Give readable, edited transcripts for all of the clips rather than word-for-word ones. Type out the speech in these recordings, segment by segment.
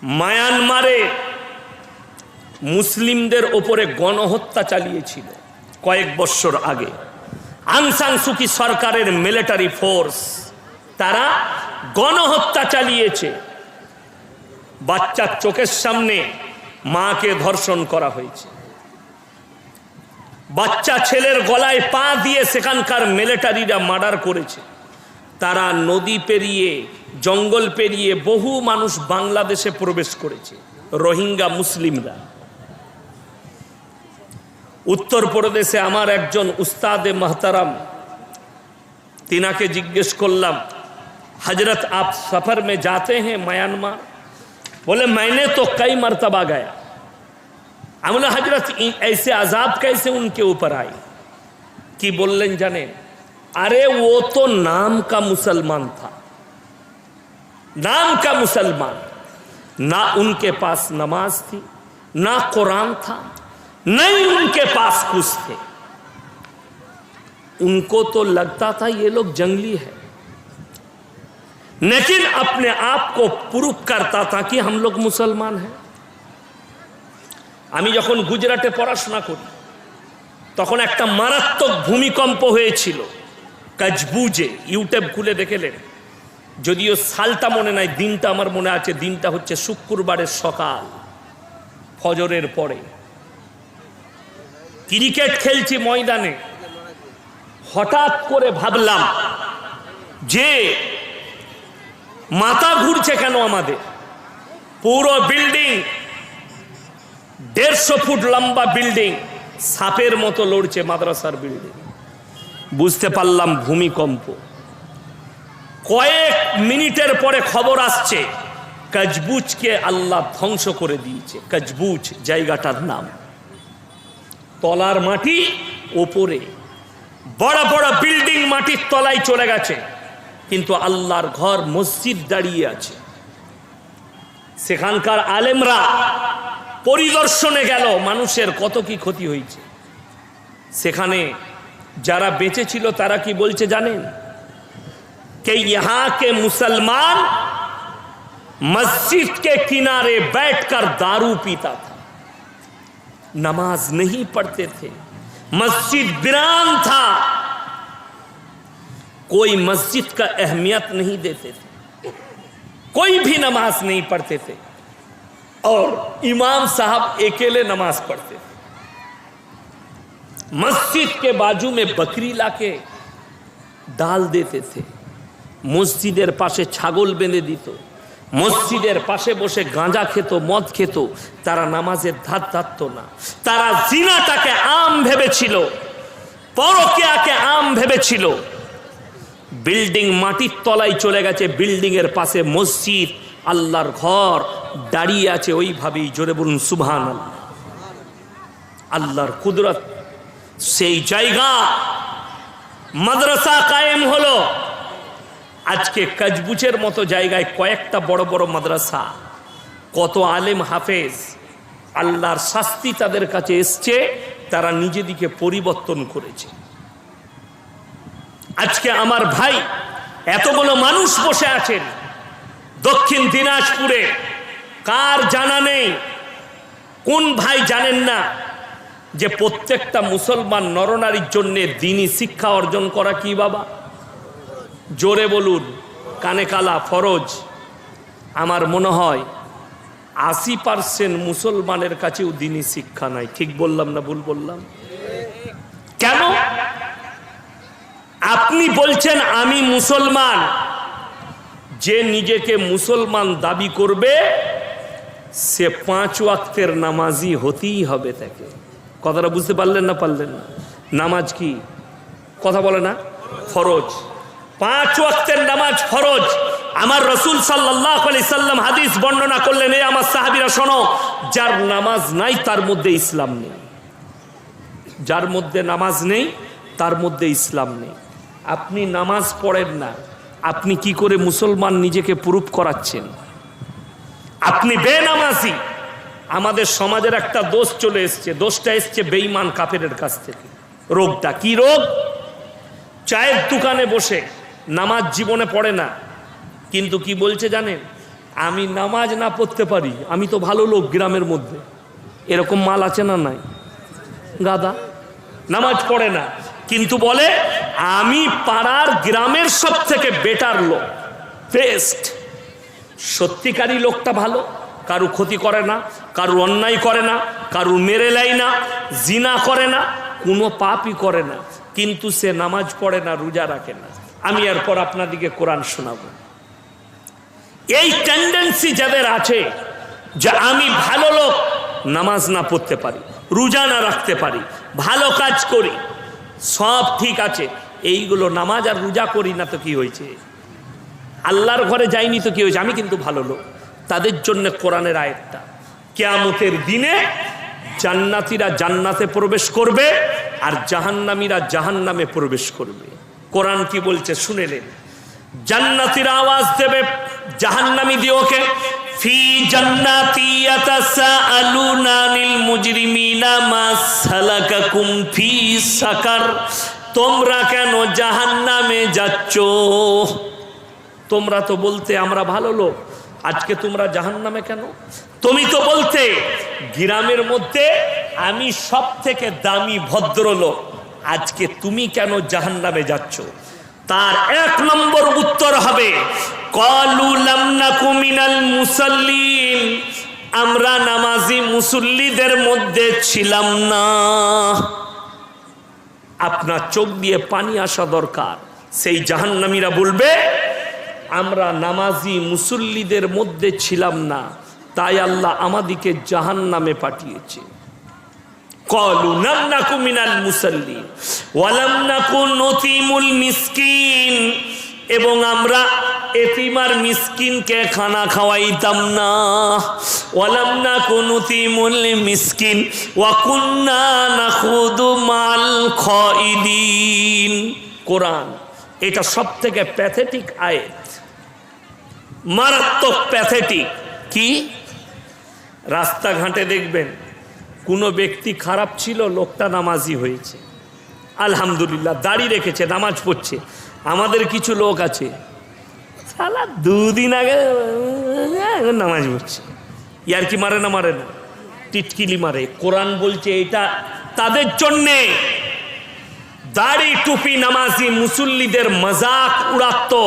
মায়ানমারে মুসলিমদের ওপরে গণহত্যা চালিয়েছিল কয়েক বছর আগে। আং সান সু কি সরকারের মিলিটারি ফোর্স তারা গণহত্যা চালিয়েছে। বাচ্চার চোখের সামনে মাকে ধর্ষণ করা হয়েছে। বাচ্চা ছেলের গলায় পা দিয়ে সেখানকার মিলিটারিরা মার্ডার করেছে। তারা নদী পেরিয়ে জঙ্গল পেরিয়ে বহু মানুষ বাংলাদেশে প্রবেশ করেছে, রোহিঙ্গা মুসলিমরা। उत्तरप्रदेशे आमार एकजन उस्तादे महतरम तिनाके जिज्ञेस करलाम, हजरत आप सफ़र में जाते हैं म्यांमार? बोले मैंने तो कई मरतबा गया। हम बोले हजरत ऐसे अजाब कैसे उनके ऊपर आई? कि बोलें जाने, अरे वो तो नाम का मुसलमान था, नाम का मुसलमान, ना उनके पास नमाज थी, ना कुरान था, नहीं उनके पास कुछ थे। उनको तो लगता था ये लोग जंगली है, लेकिन अपने आप को प्रूव करता था कि हम लोग मुसलमान हैं। আমি যখন গুজরাটে পড়াশোনা করি তখন একটা মারাত্মক ভূমিকম্প হয়েছিল কচবুজে। ইউটিউব খুলে দেখলেন, যদিও সালটা মনে নাই, দিনটা আমার মনে আছে। দিনটা হচ্ছে শুক্রবারের সকাল, ফজরের পরে। ক্রিকেট খেলছি ময়দানে, হঠাৎ করে ভাবলাম যে মাথা ঘুরছে কেন আমাদের। পুরো বিল্ডিং 150 ফুট লম্বা বিল্ডিং সাপের মতো লড়ছে, মাদ্রাসার বিল্ডিং। বুঝতে পারলাম ভূমিকম্প। কয়েক মিনিটের পরে খবর আসছে কচবুজকে আল্লাহ ধ্বংস করে দিয়েছে। কচবুজ জায়গাটার নাম। তলার মাটি ওপরে, বড় বড় বিল্ডিং মাটির তলায় চলে গেছে, কিন্তু আল্লাহর ঘর মসজিদ দাঁড়িয়ে আছে। সেখানকার আলেমরা পরিদর্শনে গেল, মানুষের কত কি ক্ষতি হয়েছে। সেখানে যারা বেঁচে ছিল তারা কি বলছে জানেন? कि यहाँ के मुसलमान मस्जिद के किनारे बैठकर दारू पीता था, नमाज नहीं पढ़ते थे, मस्जिद वीरान था, कोई मस्जिद का अहमियत नहीं देते थे, कोई भी नमाज नहीं पढ़ते थे, और इमाम साहब अकेले नमाज पढ़ते थे। मस्जिद के बाजू में बकरी लाके डाल देते थे, মসজিদের পাশে ছাগল বেঁধে দিত, মসজিদের পাশে বসে গাঁজা খেত, মদ খেত। তারা নামাজের ধার ধারত না। তারা জিনাটাকে আম ভেবেছিল, পরকীয়াকে আম ভেবেছিল। বিল্ডিং মাটির তলায় চলে গেছে, বিল্ডিং এর পাশে মসজিদ, আল্লাহর ঘর দাঁড়িয়ে আছে ওইভাবেই। জোরে বলুন সুবহানাল্লাহ। আল্লাহর কুদরত। সেই জায়গা মাদ্রাসা কায়েম হলো। আজকে কচবুজের মতো জায়গায় কয়েকটা বড় বড় মাদ্রাসা, কত আলেম হাফেজ, আল্লাহর শাস্তি তাদের কাছে এসছে, তারা নিজেদিকে পরিবর্তন করেছে। আজকে আমার ভাই, এতগুলো মানুষ বসে আছেন দক্ষিণ দিনাজপুরে, কার জানা নেই, কোন ভাই জানেন না যে প্রত্যেকটা মুসলমান নরনারীর জন্য দ্বীনি শিক্ষা অর্জন করা কি বাবা? জোরে বলুন, কানে কালা, ফরজ। আমার মনে হয় 80% মুসলমানের কাছেও দ্বীনি শিক্ষা নাই। ঠিক বললাম না ভুল বললাম? কেন? আপনি বলছেন আমি মুসলমান, যে নিজেকে মুসলমান দাবি করবে সে 5 ওয়াক্তের নামাজি হতেই হবে তাকে। কথাটা বুঝতে পারলেন না পারলেন না? নামাজ কি কথা বলে না? ফরজ। 5 ওয়াক্তের নামাজ ফরজ। আমার রাসূল সাল্লাল্লাহু আলাইহি সাল্লাম হাদিস বর্ণনা করলেন, এই আমার সাহাবীরা শোনো, যার নামাজ নাই তার মধ্যে ইসলাম নেই। যার মধ্যে নামাজ নেই তার মধ্যে ইসলাম নেই। আপনি নামাজ পড়েন না, আপনি কি করে মুসলমান নিজেকে প্রুফ করাচ্ছেন? আপনি বেনামাজি। আমাদের সমাজের একটা দোষ চলে এসছে, দোষটা এসছে বেঈমান কাফেরের কাছ থেকে। রোগটা কি রোগ? চায়ের দোকানে বসে নামাজ জীবনে পড়ে না, কিন্তু কি বলছে জানেন? আমি নামাজ না পড়তে পারি, আমি তো ভালো লোক গ্রামের মধ্যে, এরকম মাল আছে না নাই? গাদা নামাজ পড়ে না, কিন্তু বলে আমি পাড়ার গ্রামের সব থেকে বেটার লোক, বেস্ট। সত্যিকারী লোকটা ভালো, কারু ক্ষতি করে না, কারু অন্যায় করে না, কারু মেরে নেয় না, জিনা করে না, কোনো পাপই করে না, কিন্তু সে নামাজ পড়ে না, রোজা রাখে না। আমি এরপর আপনাদিকে কোরআন শোনাবো। এই টেন্ডেন্সি যাদের আছে যে আমি ভালো লোক, নামাজ না পড়তে পারি, রোজা না রাখতে পারি, ভালো কাজ করি, সব ঠিক আছে, এইগুলো নামাজ আর রোজা করি না তো কি হয়েছে, আল্লাহর ঘরে যাইনি তো কি হয়েছে, আমি কিন্তু ভালো লোক, তাদের জন্য কোরআনের আয়াতটা, কিয়ামতের দিনে জান্নাতীরা জান্নাতে প্রবেশ করবে আর জাহান্নামীরা জাহান্নামে প্রবেশ করবে। কোরআন কি বলছে শুনেলেন? জান্নাতীরা আওয়াজ দেবে জাহান্নামীদেরকে, ফি জান্নাতি ইয়াতাসাআলুনা আনিল মুজরিমিনা মা সালাকাকুম ফি সাকার, তোমরা কেন জাহান্নামে যাচ্ছ? তোমরা তো বলতে আমরা ভালো লোক, আজকে তোমরা জাহান্নামে কেন? তুমি তো বলতে গ্রামের মধ্যে আমি সব থেকে দামি ভদ্রলোক, আজকে তুমি কেন জাহান্নামে যাচ্ছ? তার এক নম্বর উত্তর হবে ক্বালু লাম নাকু মিনাল মুসাল্লিন, আমরা নামাজি মুসল্লিদের মধ্যে ছিলাম না। আপনার চোখ দিয়ে পানি আসা দরকার। সেই জাহান্নামীরা বলবে আমরা নামাজি মুসল্লিদের মধ্যে ছিলাম না, তাই আল্লাহ আমাদিকে জাহান্নামে পাঠিয়েছে। ক্বালু লাম নাকু মিনাল মুসাল্লিন ওয়া লাম নাকু নুতিমুল মিসকিন, এবং আমরা এতিম আর মিসকিনকে খানা খাওয়াইতাম না। ওয়া লাম নাকু নুতিমুল মিসকিন ওয়া কুন্না নাখুদু মাল খাইদিন। কোরআন এটা সব থেকে প্যাথেটিক আয়াত, মারাত্মক প্যাথেটিক। কি রাস্তাঘাটে দেখবেন কোনো ব্যক্তি খারাপ ছিল, লোকটা নামাজি হয়েছে, আলহামদুলিল্লাহ, দাড়ি রেখেছে, নামাজ পড়ছে। আমাদের কিছু লোক আছে সালা দুদিন আগে নামাজ পড়ছে, ইয়ার কি মারে না, মারে না, টিটকিলি মারে। কোরআন বলছে এটা তাদের জন্যে দাড়ি টুপি নামাজি মুসল্লিদের মজাক উড়াতো,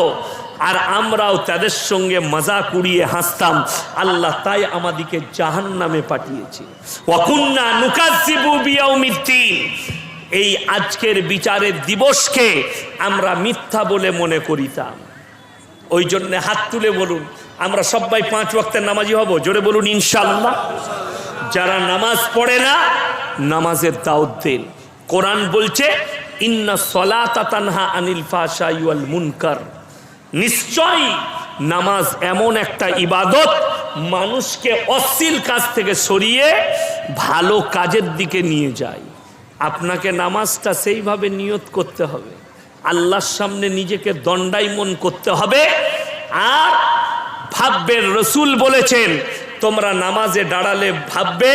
আর আমরাও তাদের সঙ্গে মজাক উড়িয়ে হাসতাম। আল্লাহ তাই আমাদিকে জাহান্নামে পাঠিয়েছে। ওয়া কুন্না নুকাজ্জিবু বিয়াউমিদ্দিন, এই আজকের বিচারের দিবসকে আমরা মিথ্যা বলে মনে করিতাম। ওই জন্য হাত তুলে বলুন আমরা সবাই 5 ওয়াক্তের নামাজি হব, জোরে বলুন ইনশাআল্লাহ। যারা নামাজ পড়ে না নামাজের দাওয়াত দেন। কোরআন বলছে ইন্না সলাতা তানহা আনিল ফাহশাই ওয়াল মুনকার, নিশ্চয়ই নামাজ এমন একটা ইবাদত মানুষকে অশ্লীল কাজ থেকে সরিয়ে ভালো কাজের দিকে নিয়ে যায়। আপনাকে নামাজটা সেইভাবে নিয়ত করতে হবে, আল্লাহর সামনে নিজেকে দণ্ডায়মন করতে হবে। আর ভাববে, রসুল বলেছেন তোমরা নামাজে দাঁড়ালে ভাববে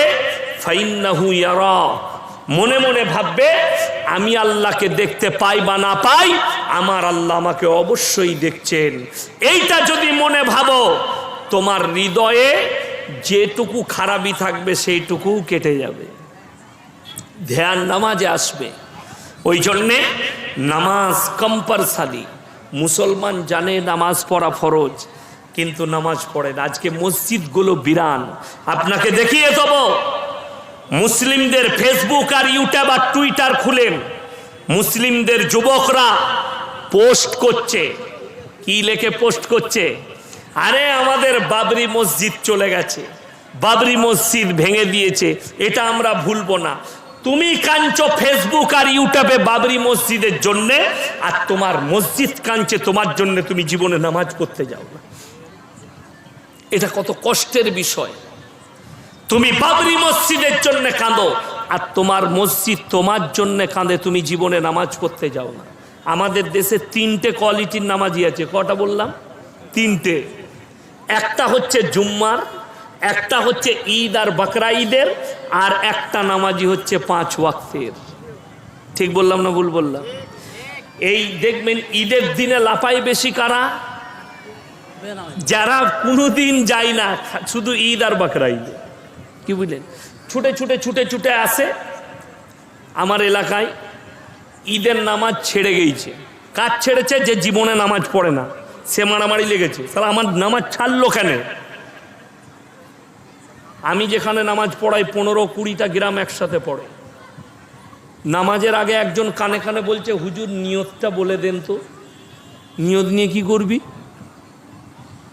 ফাইন্নাহু ইয়ারা, মনে মনে ভাববে আমি আল্লাহকে দেখতে পাই বা না পাই, আমার আল্লাহ আমাকে অবশ্যই দেখছেন। এইটা যদি মনে ভাবো, তোমার হৃদয়ে যেটুকু খারাপই থাকবে সেইটুকু কেটে যাবে, ধ্যান নামাজে আসবে। ওই জন্যে নামাজ কম্পালসারি। মুসলমান জানে নামাজ পড়া ফরজ, কিন্তু নামাজ পড়ে না। আজকে মসজিদগুলো বিরান। আপনাকে দেখিয়ে দেবো, মুসলিমদের ফেসবুক আর ইউটিউব আর টুইটার খুলেন, মুসলিমদের যুবকরা পোস্ট করছে। কি লেখে পোস্ট করছে? আরে আমাদের বাবরি মসজিদ চলে গেছে, বাবরি মসজিদ ভেঙে দিয়েছে, এটা আমরা ভুলবো না। তুমি কাঁদছো ফেসবুক আর ইউটিউবে বাবরি মসজিদের জন্য, আর তোমার মসজিদ কাঁদছে তোমার জন্য, তুমি জীবনে নামাজ পড়তে যাও না। এটা কত কষ্টের বিষয়। তুমি বাবরি মসজিদের জন্য কাঁদো, আর তোমার মসজিদ তোমার জন্য কাঁদে, তুমি জীবনে নামাজ পড়তে যাও না। আমাদের দেশে 3টে কোয়ালিটির নামাজি আছে। কটা বললাম? 3টে। একটা হচ্ছে জুম্মার, একটা হচ্ছে ঈদ আর বকরা ঈদের, আর একটা নামাজি হচ্ছে 5 ওয়াক্তের। ঠিক বললাম না ভুল বললাম? এই দেখবেন ঈদের দিনে লাফাই বেশি কারা? যারা কোনোদিন যায় না, শুধু ঈদ আর বাকরা ঈদ, কি বুঝলেন, ছুটে ছুটে ছুটে ছুটে আসে আমার এলাকায়। ঈদের নামাজ ছেড়ে গিয়েছে। কাজ ছেড়েছে? যে জীবনে নামাজ পড়ে না, সে মারামারি লেগেছে, তাহলে আমার নামাজ ছাড়লো কেন? আমি যেখানে নামাজ পড়াই 15-20টা গ্রাম একসাথে পড়ে। নামাজের আগে একজন কানে কানে বলছে, হুজুর নিয়তটা বলে দেন তো। নিয়ত নিয়ে কি করবি?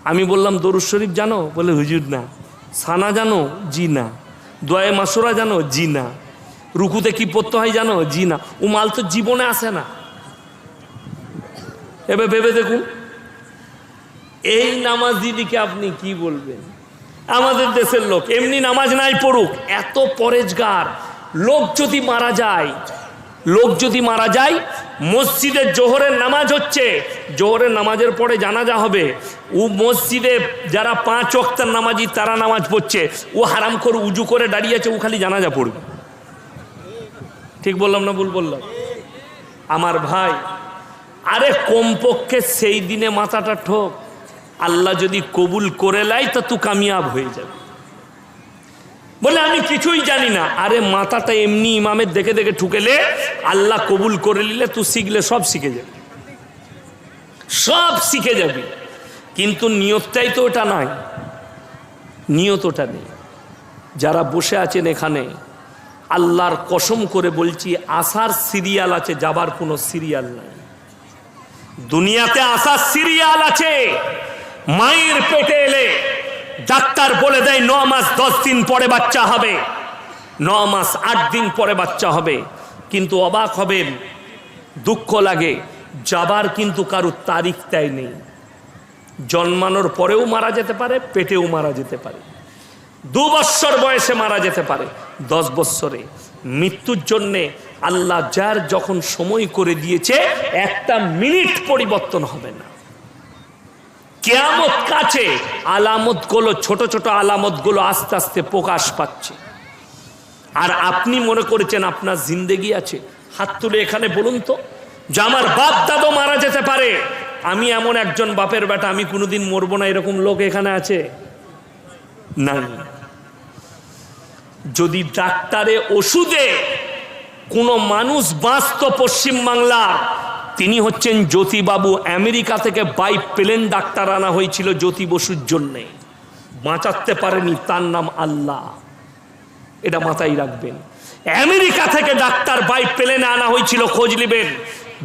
আমি বললাম দরুদ শরীফ জানো? বলে হুজুর না। সানা জানো? জি না। দোয়ায়ে মাসুরা জানো? জি না। রুকুতে কি পড়তে হয় জানো? জি না। ও মাল তো জীবনে আসে না। এবার ভেবে দেখুন, এই নামাজ দিদিকে আপনি কি বলবেন? আমাদের দেশের লোক এমনি নামাজ নাই পড়ুক, এত পরেজগার লোক যদি মারা যায়, মসজিদে জোহরের নামাজ হচ্ছে, জোহরের নামাজের পরে জানাজা হবে, ও মসজিদে যারা 5 ওয়াক্তের নামাজি তারা নামাজ পড়ছে, ও হারাম করে উজু করে দাঁড়িয়ে আছে, ও খালি জানাজা পড়বে। ঠিক বললাম না ভুল বললাম? আমার ভাই, আরে কমপক্ষে সেই দিনে মাথাটা ঠোক, আল্লাহ যদি কবুল করে লাই তো তুই কামিয়াব হয়ে যাবে। বলে আমি কিছুই জানি না, আরে মাথাটা এমনি ইমামের দেখে দেখে ঠুকেলে আল্লাহ কবুল করে নিলে তুই শিখলে সব শিখে যাবে, সব শিখে যাবি। কিন্তু নিয়তটাই তো ওটা নাই, নিয়ত ওটা নেই। যারা বসে আছেন এখানে, আল্লাহর কসম করে বলছি, আসার সিরিয়াল আছে, যাবার কোনো সিরিয়াল নাই। দুনিয়াতে আসার সিরিয়াল আছে। মায়ের পেটে এলে ডাক্তার বলে দেয় 9 মাস 10 দিন পরে বাচ্চা হবে, 9 মাস 8 দিন পরে বাচ্চা হবে। কিন্তু অবাক হবেন, দুঃখ লাগে, যাবার কিন্তু কারোর তারিখ তাই নেই। জন্মানোর পরেও মারা যেতে পারে, পেটেও মারা যেতে পারে, 2 বছর বয়সে মারা যেতে পারে, 10 বছরে। মৃত্যুর জন্যে আল্লাহ যার যখন সময় করে দিয়েছে, একটা মিনিট পরিবর্তন হবে না। কিয়ামত কাছে, আলামতগুলো, ছোট ছোট আলামতগুলো আস্তে আস্তে প্রকাশ পাচ্ছে। আর আপনি মনে করেছেন আপনার জিন্দেগি আছে? হাত তুলে এখানে বলুন তো, যে আমার বাপ দাদু মারা যেতে পারে, আমি এমন একজন বাপের বেটা, আমি কোনোদিন মরবো না, এরকম লোক এখানে আছে? না। যদি ডাক্তারে ওষুধে কোনো মানুষ বাঁচত পশ্চিমবাংলার, তিনি হচ্ছেন জ্যোতিবাবু। আমেরিকা থেকে বাই প্লেন ডাক্তার আনা হয়েছিল জ্যোতি বসুর জন্যে, বাঁচাতে পারেনি, তার নাম আল্লাহ। এটা মাথায় রাখবেন। আমেরিকা থেকে ডাক্তার বাই প্লেনে আনা হয়েছিল, খোঁজ নেবেন,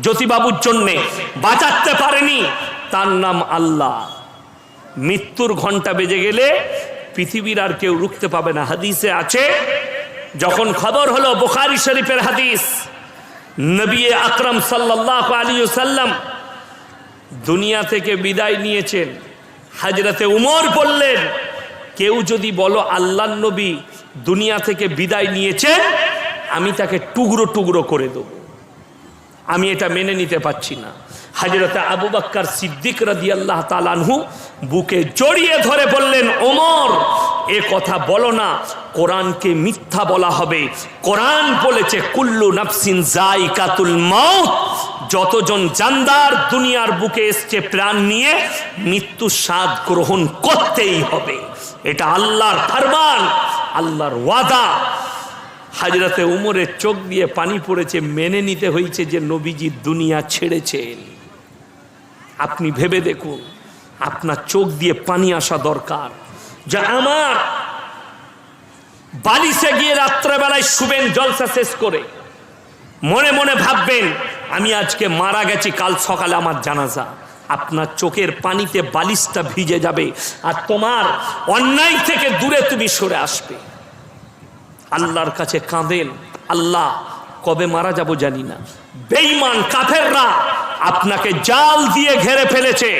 জ্যোতিবাবুর জন্যে, বাঁচাতে পারেনি, তার নাম আল্লাহ। মৃত্যুর ঘন্টা বেজে গেলে পৃথিবীর আর কেউ রুখতে পাবে না। হাদিসে আছে, যখন খবর হলো, বুখারী শরীফের হাদিস, নবী আকরাম সাল্লাল্লাহু আলাইহি ওয়াসাল্লাম দুনিয়া থেকে বিদায় নিয়েছেন, হযরতে উমর বললেন, কেউ যদি বলো আল্লাহর নবী দুনিয়া থেকে বিদায় নিয়েছেন, আমি তাকে টুকরো টুকরো করে দেব, আমি এটা মেনে নিতে পারছি না। হযরতে আবু বকর সিদ্দিক রাদিয়াল্লাহু তাআলা আনহু বুকে জড়িয়ে ধরে বললেন, ওমর, এ কথা বলো না, কোরআনকে মিথ্যা বলা হবে। কোরআন বলেছে, কুল্লু নাফসিন যায়িকাতুল মাউত, যতজন জানদার দুনিয়ার বুকে এসছে প্রাণ নিয়ে, মৃত্যু স্বাদ গ্রহণ করতেই হবে। এটা আল্লাহর ফরমান, আল্লাহর ওয়াদা। হযরতে উমরের চোখ দিয়ে পানি পড়েছে, মেনে নিতে হয়েছে যে নবীজি দুনিয়া ছেড়েছেন। আপনি ভেবে দেখুন, আপনার চোখ দিয়ে পানি আসা দরকার। যে আমার বালিশে গিয়ে রাত্রেবেলায় শুবেন জলসা শেষ করে, মনে মনে ভাববেন আমি আজকে মারা গেছি, কাল সকালে আমার জানাজা। আপনার চোখের পানিতে বালিশটা ভিজে যাবে, আর তোমার অন্যায় থেকে দূরে তুমি সরে আসবে। আল্লাহর কাছে কাঁদেন, আল্লাহ কবে মারা যাব জানি না। বেঈমান কাফেররা আপনাকে জাল দিয়ে ঘেরে ফেলেছে,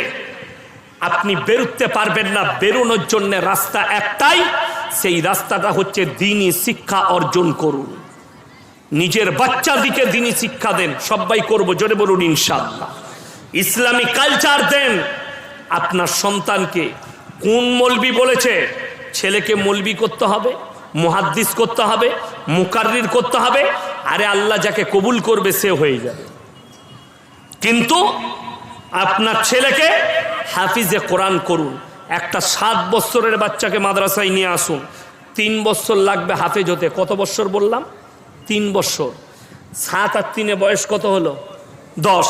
আপনি বেরোতে পারবেন না। বেরোনোর জন্য রাস্তা একটাই, সেই রাস্তাটা হচ্ছে দ্বীনি শিক্ষা অর্জন করুন, নিজের বাচ্চাদিকে দ্বীনি শিক্ষা দেন। সবাই করবো, জোরে বলুন ইনশাআল্লাহ। ইসলামী কালচার দেন আপনার সন্তানকে। কোন মৌলবি বলেছে ছেলেকে মৌলবি করতে হবে, মুহাদ্দিস করতে হবে, মুকাররির করতে হবে? আরে আল্লাহ যাকে কবুল করবে সে হয়ে যাবে। কিন্তু আপনার ছেলেকে হাফিজে কোরআন করুন। একটা 7 বছরের বাচ্চাকে মাদ্রাসায় নিয়ে আসুন, 3 বছর লাগবে হাফেজ হতে। কত বছর বললাম? 3 বছর। 7 আর 3 বয়স কত হলো? 10।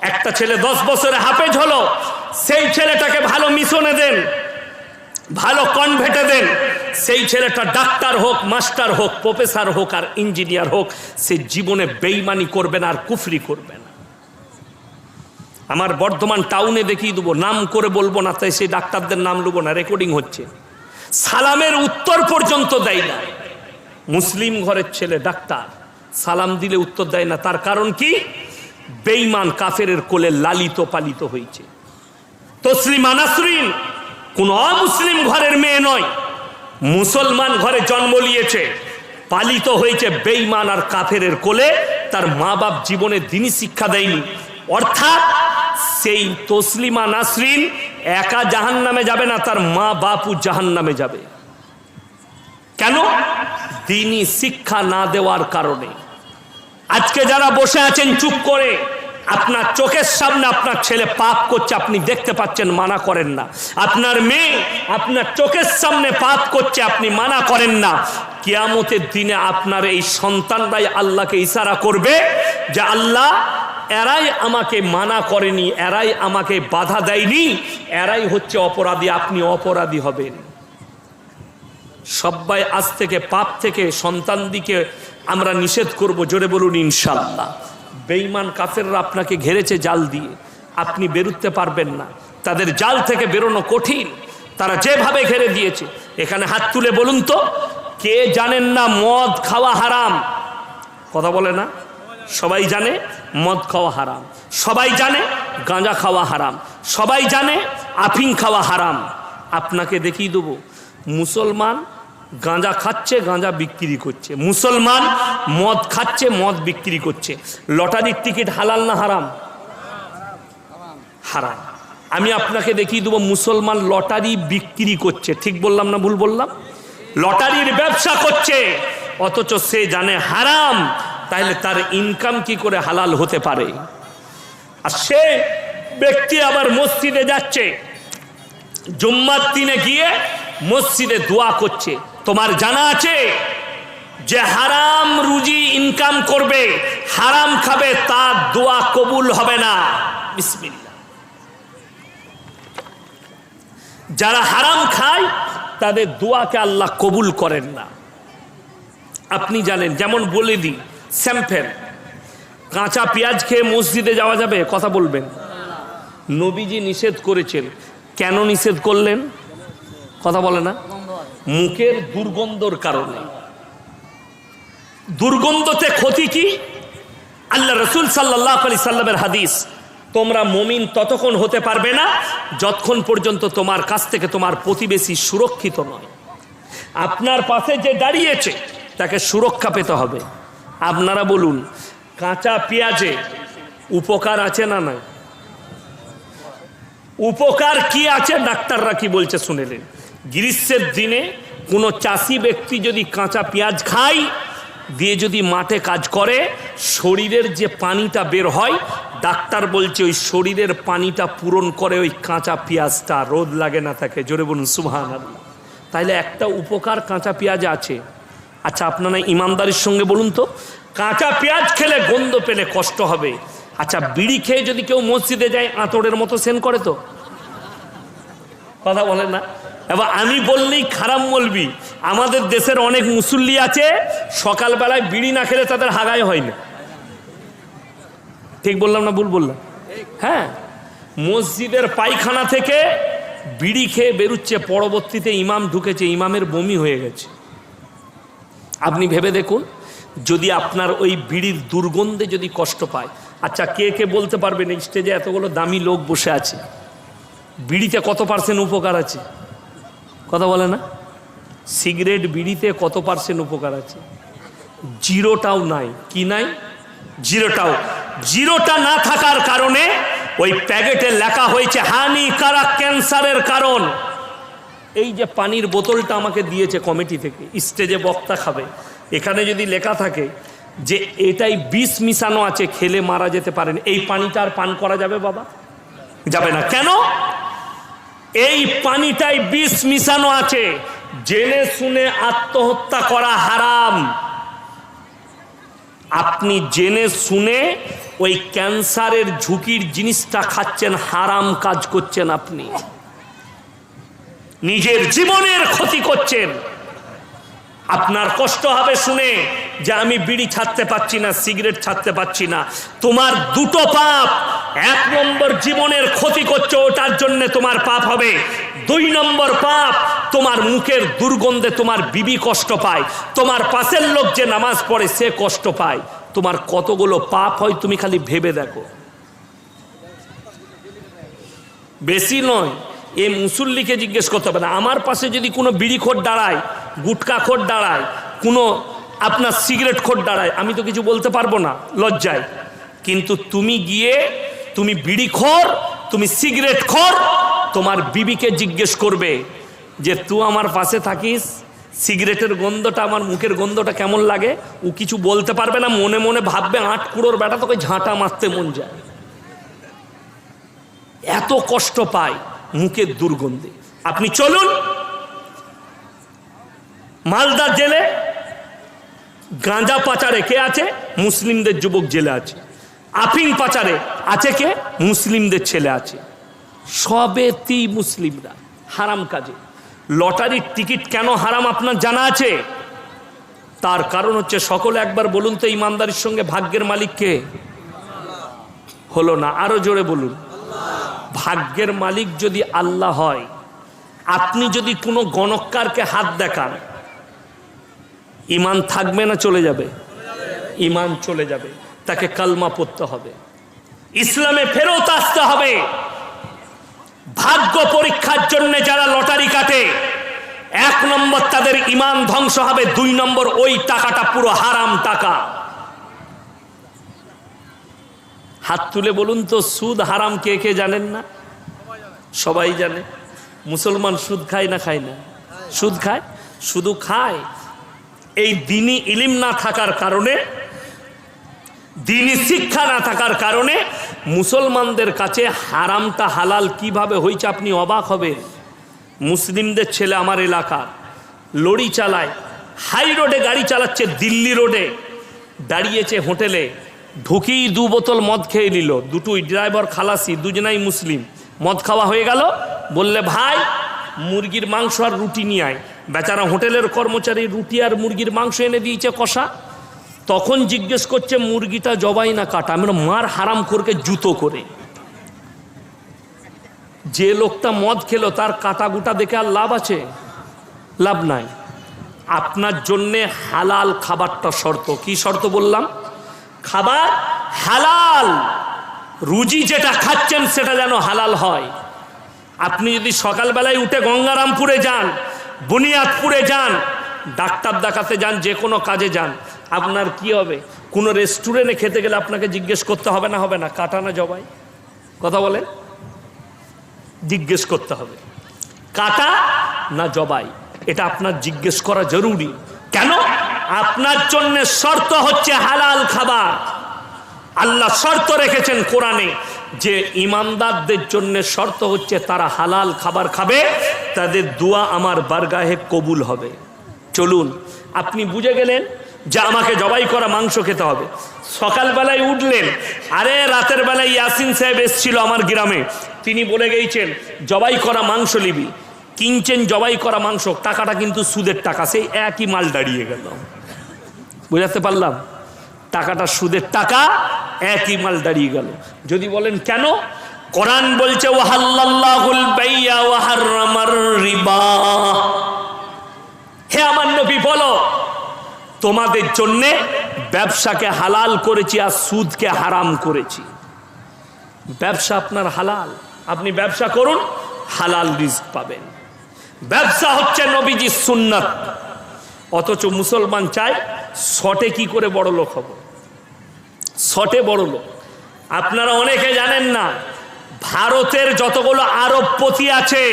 একটা ছেলে 10 বছরে হাফেজ হলো, সেই ছেলেটাকে ভালো মিশনে দেন, ভালো কনভেটে দেন। সেই ছেলেটা ডাক্তার হোক, মাস্টার হোক, প্রফেসর হোক আর ইঞ্জিনিয়ার হোক, সে জীবনে বেঈমানি করবে না আর কুফরি করবে না। আমার বর্ধমান টাউনে দেখিয়ে দেবো, নাম করে বলবো না, তাই সেই ডাক্তারদের নাম নেবো না, রেকর্ডিং হচ্ছে। সালামের উত্তর পর্যন্ত দেয় না। মুসলিম ঘরের ছেলে ডাক্তার, সালাম দিলে উত্তর দেয় না। তার কারণ কি? বেঈমান কাফেরের কোলে লালিত পালিত হয়েছে। তসলিমা নাসরিন কোন অমুসলিম ঘরের মেয়ে নয়, মুসলমান ঘরে জন্ম নিয়েছে, পালিত হয়েছে বেঈমান আর কাফেরের কোলে। তার মা বাপ জীবনে দ্বীনি শিক্ষা দেয়নি, অর্থাৎ সেই তসলিমা নাসরিন একা জাহান্নামে যাবে না, তার মা বাপও জাহান্নামে যাবে। কেন? দ্বীনি শিক্ষা না দেওয়ার কারণে। আজকে যারা বসে আছেন চুপ করে, আপনার চোখের সামনে আপনার ছেলে পাপ করছে, আপনি দেখতে পাচ্ছেন, মানা করেন না। আপনার মেয়ে আপনার চোখের সামনে পাপ করছে, আপনি মানা করেন না। কিয়ামতের দিনে আপনার এই সন্তানরাই আল্লাহকে ইশারা করবে যে আল্লাহ, এরাই আমাকে মানা করেনি, এরাই আমাকে বাধা দেয়নি, এরাই হচ্ছে অপরাধী, আপনি অপরাধী হবেন। সবাই আজ থেকে পাপ থেকে সন্তানদিকে আমরা নিষেধ করব, জোরে বলুন ইনশাআল্লাহ। বেঈমান কাফেররা আপনাকে ঘেরেছে জাল দিয়ে, আপনি বেরোতে পারবেন না, তাদের জাল থেকে বেরোনো কঠিন। তারা যেভাবে ঘেরে দিয়েছে, এখানে হাত তুলে বলুন তো, কে জানেন না মদ খাওয়া হারাম? কথা বলে না? সবাই জানে মদ খাওয়া হারাম, সবাই জানে গাঁজা খাওয়া হারাম, সবাই জানে আফিং খাওয়া হারাম। আপনাকে দেখিয়ে দেবো, মুসলমান গাঁজা খাচ্ছে, গাঁজা বিক্রি করছে, মুসলমান মদ খাচ্ছে, মদ বিক্রি করছে। লটারির টিকিট হালাল না হারাম? হারাম। আমি আপনাকে দেখিয়ে দেবো, মুসলমান লটারি বিক্রি করছে, ঠিক বললাম না ভুল বললাম? লটারির ব্যবসা করছে, অথচ সে জানে হারাম। তাহলে তার ইনকাম কি করে হালাল হতে পারে? আর সে ব্যক্তি আবার মসজিদে যাচ্ছে, জুম্মার দিনে গিয়ে মসজিদে দোয়া করছে। তোমার জানা আছে যে হারাম রুজি ইনকাম করবে, হারাম খাবে, তার দোয়া কবুল হবে না। বিসমিল্লাহ। যারা হারাম খায় তাদের দোয়াকে আল্লাহ কবুল করেন না। আপনি জানেন, যেমন বলে দিই স্যাম্পেল, কাঁচা পেঁয়াজ খেয়ে মসজিদে যাওয়া যাবে? কথা বলবেন। নবীজি নিষেধ করেছেন, কেন নিষেধ করলেন? কথা বলে না? মুখের দুর্গন্ধর কারণে। দুর্গন্ধতে ক্ষতি কি? আল্লাহ রসুল সাল্লাল্লাহু আলাইহি সাল্লামের হাদিস, তোমরা মুমিন ততক্ষণ হতে পারবে না যতক্ষণ পর্যন্ত তোমার কাছ থেকে তোমার প্রতিবেশী সুরক্ষিত নয়। আপনার পাশে যে দাঁড়িয়েছে তাকে সুরক্ষা পেতে হবে। আপনারা বলুন, কাঁচা পেঁয়াজে উপকার আছে না নাই? উপকার কি আছে? ডাক্তাররা কি বলছে শুনেলেন? গ্রীষ্মের দিনে কোনো চাষি ব্যক্তি যদি কাঁচা পেঁয়াজ খায়, দিয়ে যদি মাঠে কাজ করে, শরীরের যে পানিটা বের হয়, ডাক্তার বলছে ওই শরীরের পানিটা পূরণ করে ওই কাঁচা পেঁয়াজটা, রোদ লাগে না থাকে। জোরে বলুন সুবহানাল্লাহ। তাইলে একটা উপকার কাঁচা পেঁয়াজ আছে। আচ্ছা, আপনারা ইমানদারির সঙ্গে বলুন তো, কাঁচা পেঁয়াজ খেলে গন্ধ পেলে কষ্ট হবে। আচ্ছা, বিড়ি খেয়ে যদি কেউ মসজিদে যায়, আঁতড়ের মতো সেন করে তো? কথা বলে না? এবার আমি বললেই খারাপ বলবি। আমাদের দেশের অনেক মুসল্লি আছে, সকালবেলায় বিড়ি না খেলে তাদের হাগাই হয় না। ঠিক বললাম না ভুল বললাম? হ্যাঁ, মসজিদের পায়খানা থেকে বিড়ি খেয়ে বেরুচ্ছে, পরবর্তীতে ইমাম ঢুকেছে, ইমামের বমি হয়ে গেছে। আপনি ভেবে দেখুন, যদি আপনার ওই বিড়ির দুর্গন্ধে যদি কষ্ট পায়। আচ্ছা, কে কে বলতে পারবেন, স্টেজে এতগুলো দামি লোক বসে আছে, বিড়িতে কত পার্সেন্ট উপকার আছে? কথা বলে না? সিগারেট বিড়িতে কত পার্সেন্ট উপকার আছে? জিরোটাও নাই। কি নাই? জিরোটাও। জিরোটা না থাকার কারণে ওই প্যাকেটে লেখা হয়েছে হানিকারক, ক্যান্সারের কারণ। এই যে পানির বোতলটা আমাকে দিয়েছে কমিটি থেকে, স্টেজে বক্তা খাবে, এখানে যদি লেখা থাকে যে এটাই বিষ মিশানো আছে, খেলে মারা যেতে পারেন, এই পানিটা আর পান করা যাবে বাবা? যাবে না। কেন? এই পানিটাই বিষ মিশানো আছে। জেনে শুনে আত্মহত্যা করা হারাম। আপনি জেনে শুনে ওই ক্যান্সারের ঝুঁকির জিনিসটা খাচ্ছেন, হারাম কাজ করছেন। আপনি নিজের জীবনের ক্ষতি করছেন। আপনার কষ্ট হবে শুনে যে আমি বিড়ি ছাড়তে পারছি না, সিগারেট ছাড়তে পারছি না। তোমার দুটো পাপ, 1 নম্বর জীবনের ক্ষতি করছো, ওটার জন্য তোমার পাপ হবে। 2 নম্বর পাপ, তোমার মুখের দুর্গন্ধে তোমার বিবি কষ্ট পায়, তোমার পাশের লোক যে নামাজ পড়ে সে কষ্ট পায়। তোমার কতগুলো পাপ হয় তুমি খালি ভেবে দেখো। বেশি নয়, এই মুসল্লিকে জিজ্ঞেস করতে হবে না। আমার পাশে যদি কোনো বিড়িখোর দাঁড়ায়, গুটখাখোর দাঁড়ায়, কোনো আপনার সিগারেট খোর দাঁড়ায়, আমি তো কিছু বলতে পারবো না লজ্জায়। কিন্তু তুমি গিয়ে তুমি বিড়িখোর, তুমি সিগারেট খোর, তোমার বিবিকে জিজ্ঞেস করবে যে তুই আমার পাশে থাকিস, সিগারেটের গন্ধটা আমার মুখের গন্ধটা কেমন লাগে। ও কিছু বলতে পারবে না, মনে মনে ভাববে 8 কুড়োর বেটা তোকে ঝাঁটা মারতে মন যায়। এত কষ্ট পায় মুখের দুর্গন্ধে। আপনি চলুন মালদা জেলে গাঁজা পাচারে কে আছে? মুসলিমদের যুবক জেলে আছে। আফিং পাচারে আছে কে? মুসলিমদের ছেলে আছে। সবেতেই মুসলিমরা হারাম কাজে। লটারির টিকিট কেন হারাম আপনার জানা আছে? তার কারণ হচ্ছে, সকলে একবার বলুন তো ইমানদারির সঙ্গে ভাগ্যের মালিক কে? হলো না, আরো জোরে বলুন। ভাগ্যের মালিক যদি আল্লাহ হয়, আপনি যদি কোনো গণককারকে হাত দেখান, ইমান থাকবে না চলে যাবে? ইমান চলে যাবে। তাকে কালমা পড়তে হবে, ইসলামে ফেরত আসতে হবে। ভাগ্য পরীক্ষার জন্য যারা লটারি কাটে, 1 নম্বর তাদের ইমান ধ্বংস হবে, 2 নম্বর ওই টাকাটা পুরো হারাম টাকা। হাত তুলে বলুন তো, সুদ হারাম কে কে জানেন না? সবাই জানে। মুসলমান সুদ খায় না খায় না? সুদ খায়, শুধু খায়। এই দ্বীনি ইলম না থাকার কারণে, দ্বীনি শিক্ষা না থাকার কারণে মুসলমানদের কাছে হারামটা হালাল কিভাবে হয়েছে আপনি অবাক হবেন। মুসলিমদের ছেলে আমার এলাকা লরি চালায়, হাই রোডে গাড়ি চালাচ্ছে, দিল্লি রোডে দাঁড়িয়েছে হোটেলে, ঢুকেই 2 বোতল মদ খেয়ে নিল। দুটোই ড্রাইভার খালাসি, দুজনাই মুসলিম। মদ খাওয়া হয়ে গেল, বললে ভাই মুরগির মাংস আর রুটি নিয়ে আয়। বেচারা হোটেলের কর্মচারী রুটি আর মুরগির মাংস এনে দিয়েছে কষা। তখন জিজ্ঞেস করছে মুরগিটা জবাই না কাটা। আমরা মার হারাম করকে জুতো করে। যে লোকটা মদ খেলো তার কাটা গুটা দেখে আর লাভ আছে? লাভ নাই। আপনার জন্যে হালাল খাবারটা শর্ত। কি শর্ত বললাম? খাবার হালাল, রুজি যেটা খাচ্ছেন সেটা যেন হালাল হয়। আপনি যদি সকালবেলায় উঠে গঙ্গারামপুরে যান, বুনিয়াদপুরে যান, ডাক্তার দেখাতে যান, যে কোনো কাজে যান, আপনার কি হবে? কোনো রেস্টুরেন্টে খেতে গেলে আপনাকে জিজ্ঞেস করতে হবে না? হবে না? কাটা না জবাই? কথা বলেন, জিজ্ঞেস করতে হবে কাটা না জবাই। এটা আপনার জিজ্ঞেস করা জরুরি। কেন? আপনার জন্য শর্ত হচ্ছে হালাল খাবার। আল্লাহ শর্ত রেখেছেন কোরআনে যে ইমানদারদের জন্য শর্ত হচ্ছে তারা হালাল খাবার খাবে, তাদের দোয়া আমার বারগাহে কবুল হবে। চলুন, আপনি বুঝে গেলেন যে আমাকে জবাই করা মাংস খেতে হবে। সকালবেলায় উঠলেন, আরে রাতের বেলায় ইয়াসিন সাহেব এসেছিল আমার গ্রামে, তিনি বলে গেছেন জবাই করা মাংস নিবি। কিনছেন জবাই করা মাংস, টাকাটা কিন্তু সুদের টাকা, সেই একই মাল দাঁড়িয়ে গেল। বুঝাতে পারলাম? টাকাটা সুদের টাকা, একই মাল দাঁড়িয়ে গেল। যদি বলেন কেন? কোরআন বলছে ওয়াহাল্লাল্লাহুল বাইয়া ওয়া হাররামার রিবা। হে আমার নবী বলো, তোমাদের জন্য ব্যবসাকে হালাল করেছি আর সুদকে হারাম করেছি। ব্যবসা আপনার হালাল, আপনি ব্যবসা করুন, হালাল রিজক পাবেন। ব্যবসা হচ্ছে নবীজির সুন্নাত। অথচ মুসলমান চায় শটে কি করে বড় লোক হব, শটে বড় লোক। আপনারা অনেকে জানেন না, ভারতের যতগুলো আরবপতি আছে,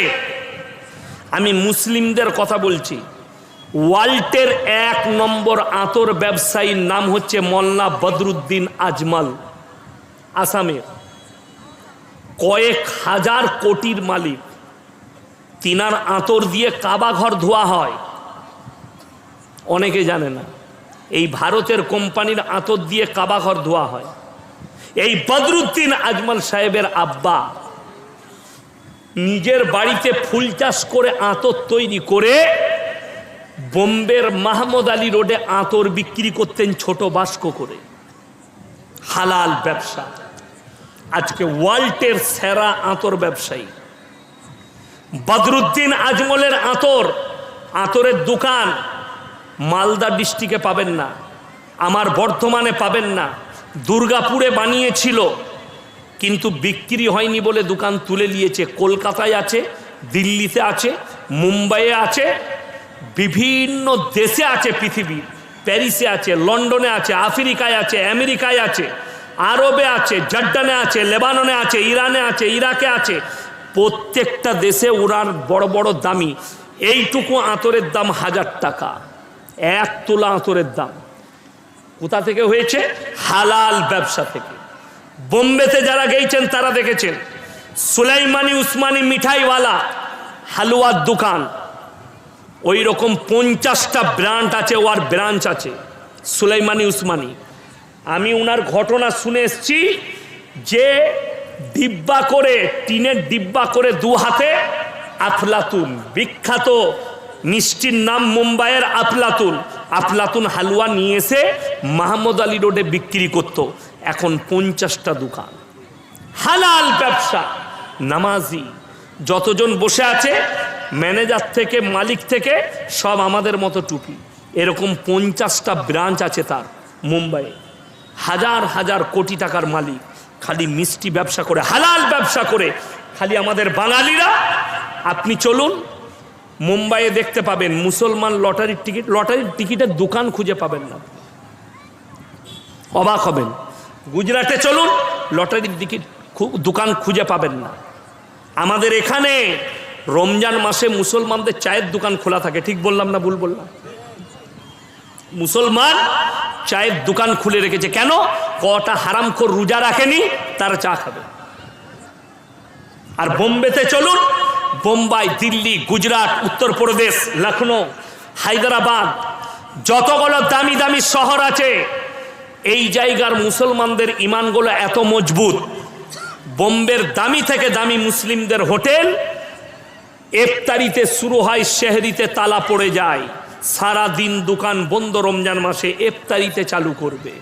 আমি মুসলিমদের কথা বলছি, ওয়ার্ল্ডের 1 নম্বর আতর ব্যবসায়ীর নাম হচ্ছে মোল্লা বদরুদ্দিন আজমাল, আসামের। কয়েক হাজার কোটির মালিক। তিনার আতর দিয়ে কাবা ঘর ধোয়া হয়, অনেকে জানে না। এই ভারতের কোম্পানির আতর দিয়ে কাবা ঘর ধোয়া হয়। এই বদরুদ্দিন আজমল সাহেবের আব্বা নিজের বাড়িতে ফুল চাষ করে আতর তৈরি করে বোম্বের মাহমুদ আলী রোডে আতর বিক্রি করতেন ছোট বাস্ক করে। হালাল ব্যবসা। আজকে ওয়ার্ল্ডের সেরা আতর ব্যবসায়ী বদরুদ্দিন আজমলের আতরের দোকান মালদা ডিস্ট্রিক্টে পাবেন না, আমার বর্ধমানে পাবেন না, দুর্গাপুরে বানিয়েছিল কিন্তু বিক্রি হয়নি বলে দোকান তুলে নিয়েছে। কলকাতায় আছে, দিল্লিতে আছে, মুম্বাইয়ে আছে, বিভিন্ন দেশে আছে, পৃথিবীর প্যারিসে আছে, লন্ডনে আছে, আফ্রিকায় আছে, আমেরিকায় আছে, আরবে আছে, জর্ডানে আছে, লেবাননে আছে, ইরানে আছে, ইরাকে আছে। প্রত্যেকটা দেশে ওরার বড় বড় দামি। এইটুকু আতরের দাম 1000 টাকা, 1 তোলা আতরের দাম। কোথা থেকে হয়েছে? হালাল ব্যবসা থেকে। বোম্বেতে যারা গেছেন তারা দেখেছেন সুলাইমানি উসমানি মিঠাইওয়ালা হালুয়ার দোকান, ওই রকম 50টা ব্রান্ড আছে, ওর ব্রাঞ্চ আছে সুলাইমানি উসমানি। আমি ওনার ঘটনা শুনে এসছি যে ডিব্বা করে, টিনের ডিব্বা করে 2 হাতে আফলাতুন, বিখ্যাত মিষ্টির নাম মুম্বাইয়ের আফলাতুন হালুয়া নিয়ে এসে মাহমুদ আলী রোডে বিক্রি করত। এখন 50টা দোকান। হালাল ব্যবসা। নামাজি যতজন বসে আছে, ম্যানেজার থেকে মালিক থেকে সব আমাদের মতো টুপি। এরকম 50টা ব্রাঞ্চ আছে তার মুম্বাইয়ে। হাজার হাজার কোটি টাকার মালিক, খালি মিষ্টি ব্যবসা করে, হালাল ব্যবসা করে। খালি আমাদের বাঙালিরা, আপনি চলুন মুম্বাইয়ে দেখতে পাবেন মুসলমান লটারির টিকিটের দোকান খুঁজে পাবেন না, অবাক হবেন। গুজরাটে চলুন, লটারির দোকান খুঁজে পাবেন না। আমাদের এখানে রমজান মাসে মুসলমানদের চায়ের দোকান খোলা থাকে, ঠিক বললাম না ভুল বললাম? মুসলমান চায়ের দোকান খুলে রেখেছে কেন? কটা হারামখোর রোজা রাখেনি, তারা চা খাবে। আর বোম্বেতে চলুন, বোম্বাই, দিল্লি, গুজরাট, উত্তরপ্রদেশ, লখনৌ, হায়দ্রাবাদ, যতগুলো দামি দামি শহর আছে, এই জায়গার মুসলমানদের ইমানগুলো এত মজবুত। বোম্বের দামি থেকে দামি মুসলিমদের হোটেল ইফতারিতে শুরু হয়, সেহরিতে তালা পড়ে যায়, সারা দিন দোকান বন্ধ। রমজান মাসে ইফতারিতে চালু করবে।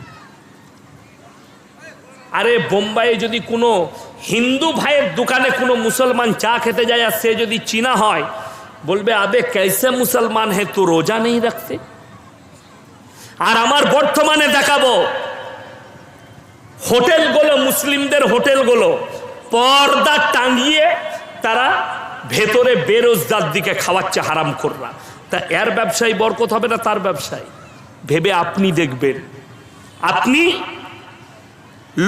আরে বোম্বাইয়ে যদি কোনো হিন্দু ভাইয়ের দোকানে কোনো মুসলমান চা খেতে যায় আর সে যদি চীনা হয়, বলবে আবে कैसे মুসলমান হে তো রোজা নেই রাখতে। আর আমার বর্তমানে দেখাবো হোটেলগুলো, মুসলিমদের হোটেলগুলো পর্দা টাঙিয়ে তারা ভেতরে বেরোজগার দিকে খাওয়াচ্ছে হারামখোররা। তা এর ব্যবসায় বরকত হবে না তার ব্যবসায়? ভেবে আপনি দেখবেন। আপনি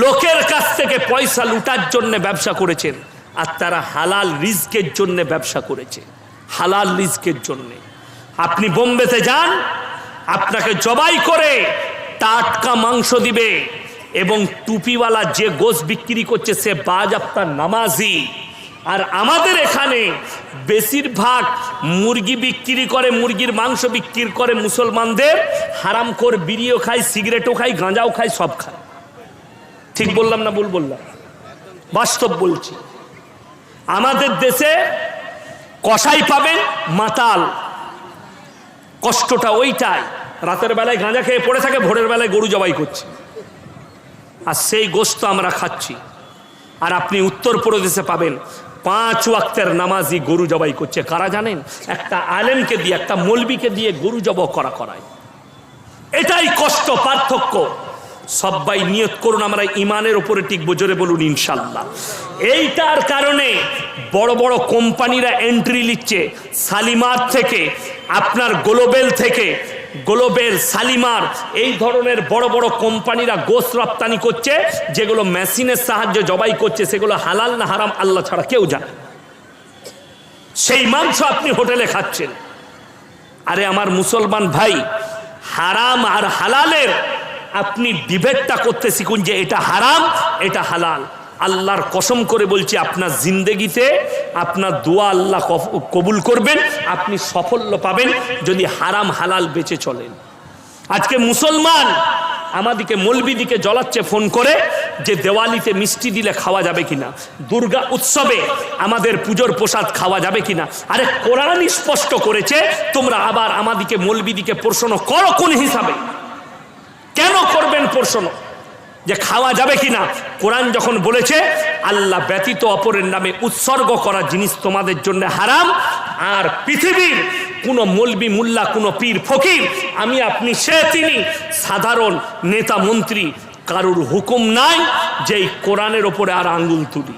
লোকের কাছ থেকে পয়সা লুটার জন্য ব্যবসা করেছেন, আর তারা হালাল রিজকের জন্য ব্যবসা করেছে, হালাল রিজকের জন্য। আপনি বোম্বেতে যান, আপনাকে জবাই করে টাটকা মাংস দিবে, এবং টুপিওয়ালা যে গোশ বিক্রি করছে সে বাজাপ্তা নামাজি। আর আমাদের এখানে বেশিরভাগ মুরগি বিক্রি করে, মুরগির মাংস বিক্রি করে মুসলমানদের হারামখোর, বিড়িও খায়, সিগারেটও খায়, গাঁজাও খায়, সব খায়। ঠিক বললাম না ভুল বললাম? বাস্তব বলছি। আমাদের দেশে কসাই পাবেন মাতাল, কষ্টটা ওইটাই। রাতের বেলায় গাঁজা খেয়ে পড়ে থাকে, ভোরের বেলায় গরু জবাই করছে, আর সেই গোশত আমরা খাচ্ছি। আর আপনি উত্তরপ্রদেশে পাবেন 5 ওয়াক্তের নামাজি গরু জবাই করছে। কারা জানেন? একটা আলেমকে দিয়ে, একটা মৌলবীকে দিয়ে গরু জবাই করায়। এটাই কষ্ট, পার্থক্য। সবাই নিয়ত করুন আমরা ইমানের উপরে টিকবো, জোরে বলুন ইনশাল্লাহ। এইটার কারণে বড় বড় কোম্পানিরা এন্ট্রি নিচ্ছে, শালিমার থেকে, আপনার গ্লোবেল থেকে, গ্লোবেল, শালিমার, এই ধরনের বড় বড় কোম্পানিরা গোশত রপ্তানি করছে, যেগুলো মেশিনের সাহায্যে জবাই করছে, সেগুলো হালাল না হারাম আল্লাহ ছাড়া কেউ জানে। সেই মাংস আপনি হোটেলে খাচ্ছেন। আরে আমার মুসলমান ভাই, হারাম আর হালালের আপনি ডিবেটটা করতে শিখুন যে এটা হারাম, এটা হালাল। আল্লাহর কসম করে বলছি, আপনার জিন্দেগিতে আপনার দোয়া আল্লাহ কবুল করবেন, আপনি সাফল্য পাবেন যদি হারাম হালাল বেঁচে চলেন। আজকে মুসলমান আমাদিকে মৌলবিদিকে জ্বলাচ্ছে ফোন করে যে দেওয়ালিতে মিষ্টি দিলে খাওয়া যাবে কিনা, দুর্গা উৎসবে আমাদের পুজোর প্রসাদ খাওয়া যাবে কিনা। আরে কোরআন স্পষ্ট করেছে, তোমরা আবার আমাদিকে মৌলবিদিকে প্রশ্ন করো কোন হিসাবে? কেন করবেন প্রশ্ন যে খাওয়া যাবে কিনা? কোরআন যখন বলেছে আল্লাহ ব্যতীত অপরের নামে উৎসর্গ করা জিনিস তোমাদের জন্য হারাম, আর পৃথিবীর কোনো মৌলবি মুল্লা, কোনো পীর ফকির, আমি আপনি সে তিনি সাধারণ নেতা মন্ত্রী, কারুর হুকুম নাই যে এই কোরআনের ওপরে আর আঙ্গুল তুলি।